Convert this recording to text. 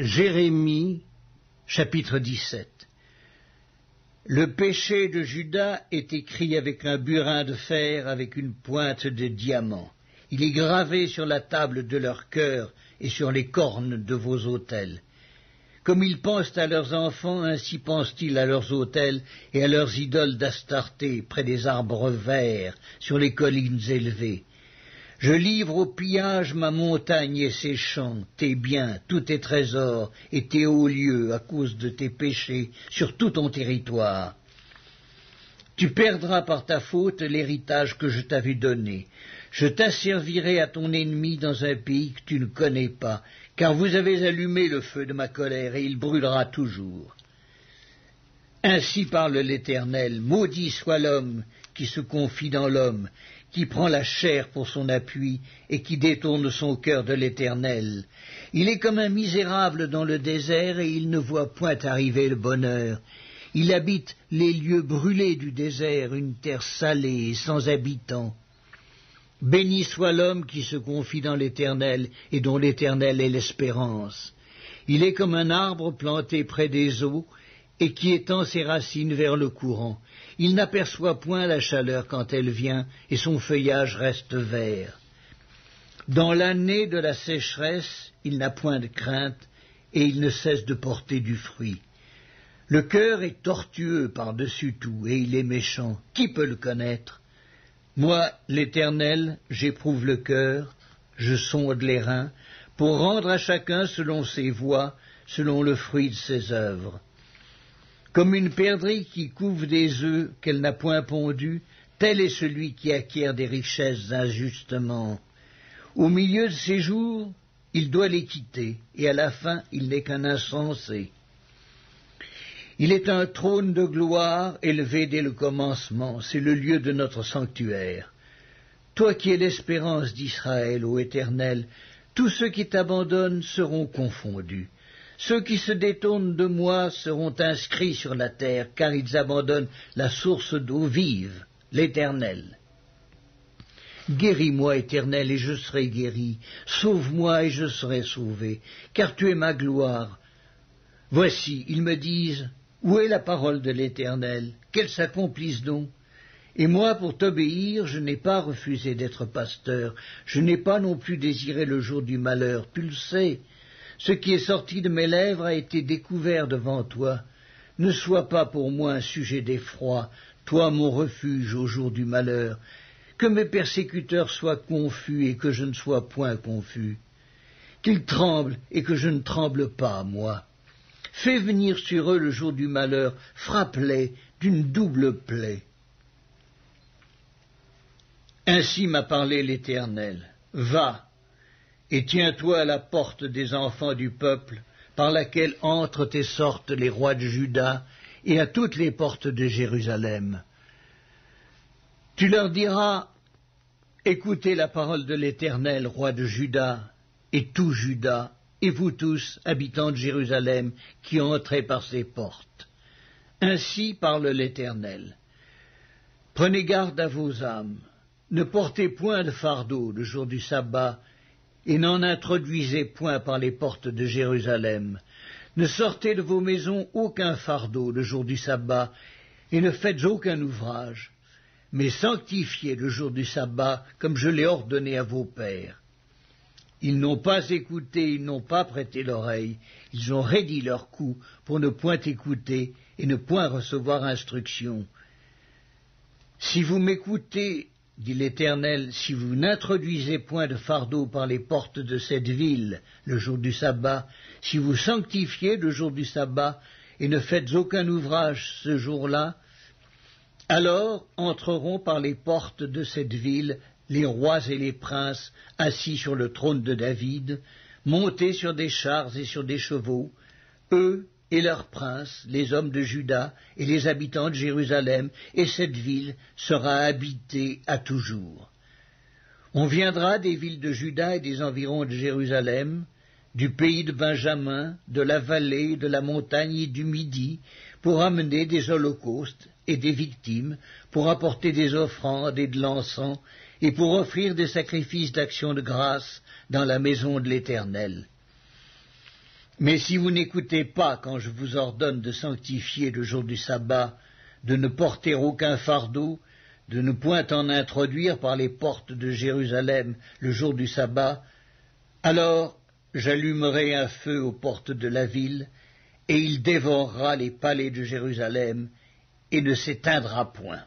Jérémie, chapitre 17. Le péché de Juda est écrit avec un burin de fer, avec une pointe de diamant. Il est gravé sur la table de leur cœur et sur les cornes de vos autels. Comme ils pensent à leurs enfants, ainsi pensent-ils à leurs autels et à leurs idoles d'Astarté, près des arbres verts, sur les collines élevées. Je livre au pillage ma montagne et ses champs, tes biens, tous tes trésors et tes hauts lieux à cause de tes péchés sur tout ton territoire. Tu perdras par ta faute l'héritage que je t'avais donné. Je t'asservirai à ton ennemi dans un pays que tu ne connais pas, car vous avez allumé le feu de ma colère et il brûlera toujours. Ainsi parle l'Éternel, maudit soit l'homme qui se confie dans l'homme, qui prend la chair pour son appui et qui détourne son cœur de l'Éternel. Il est comme un misérable dans le désert et il ne voit point arriver le bonheur. Il habite les lieux brûlés du désert, une terre salée et sans habitants. Béni soit l'homme qui se confie dans l'Éternel et dont l'Éternel est l'espérance. Il est comme un arbre planté près des eaux et qui étend ses racines vers le courant. Il n'aperçoit point la chaleur quand elle vient, et son feuillage reste vert. Dans l'année de la sécheresse, il n'a point de crainte, et il ne cesse de porter du fruit. Le cœur est tortueux par-dessus tout, et il est méchant. Qui peut le connaître? Moi, l'Éternel, j'éprouve le cœur, je sonde les reins, pour rendre à chacun selon ses voies, selon le fruit de ses œuvres. Comme une perdrix qui couve des œufs qu'elle n'a point pondus, tel est celui qui acquiert des richesses injustement. Au milieu de ses jours, il doit les quitter, et à la fin, il n'est qu'un insensé. Il est un trône de gloire élevé dès le commencement, c'est le lieu de notre sanctuaire. Toi qui es l'espérance d'Israël, ô Éternel, tous ceux qui t'abandonnent seront confondus. Ceux qui se détournent de moi seront inscrits sur la terre, car ils abandonnent la source d'eau vive, l'Éternel. Guéris-moi, Éternel, et je serai guéri. Sauve-moi, et je serai sauvé, car tu es ma gloire. Voici, ils me disent, où est la parole de l'Éternel? Qu'elle s'accomplisse donc. Et moi, pour t'obéir, je n'ai pas refusé d'être pasteur, je n'ai pas non plus désiré le jour du malheur, tu le sais. Ce qui est sorti de mes lèvres a été découvert devant toi. Ne sois pas pour moi un sujet d'effroi, toi mon refuge au jour du malheur. Que mes persécuteurs soient confus et que je ne sois point confus. Qu'ils tremblent et que je ne tremble pas, moi. Fais venir sur eux le jour du malheur, frappe-les d'une double plaie. Ainsi m'a parlé l'Éternel. Va, et tiens-toi à la porte des enfants du peuple, par laquelle entrent et sortent les rois de Juda, et à toutes les portes de Jérusalem. Tu leur diras, écoutez la parole de l'Éternel, roi de Juda, et tout Juda, et vous tous, habitants de Jérusalem, qui entrez par ces portes. Ainsi parle l'Éternel. Prenez garde à vos âmes, ne portez point de fardeau le jour du sabbat, et n'en introduisez point par les portes de Jérusalem. Ne sortez de vos maisons aucun fardeau le jour du sabbat, et ne faites aucun ouvrage, mais sanctifiez le jour du sabbat, comme je l'ai ordonné à vos pères. Ils n'ont pas écouté, ils n'ont pas prêté l'oreille, ils ont raidi leur cou pour ne point écouter et ne point recevoir instruction. Si vous m'écoutez, dit l'Éternel, si vous n'introduisez point de fardeau par les portes de cette ville le jour du sabbat, si vous sanctifiez le jour du sabbat et ne faites aucun ouvrage ce jour-là, alors entreront par les portes de cette ville les rois et les princes assis sur le trône de David, montés sur des chars et sur des chevaux, eux et leurs princes, les hommes de Juda et les habitants de Jérusalem, et cette ville sera habitée à toujours. On viendra des villes de Juda et des environs de Jérusalem, du pays de Benjamin, de la vallée, de la montagne et du Midi, pour amener des holocaustes et des victimes, pour apporter des offrandes et de l'encens, et pour offrir des sacrifices d'action de grâce dans la maison de l'Éternel. Mais si vous n'écoutez pas quand je vous ordonne de sanctifier le jour du sabbat, de ne porter aucun fardeau, de ne point en introduire par les portes de Jérusalem le jour du sabbat, alors j'allumerai un feu aux portes de la ville, et il dévorera les palais de Jérusalem, et ne s'éteindra point.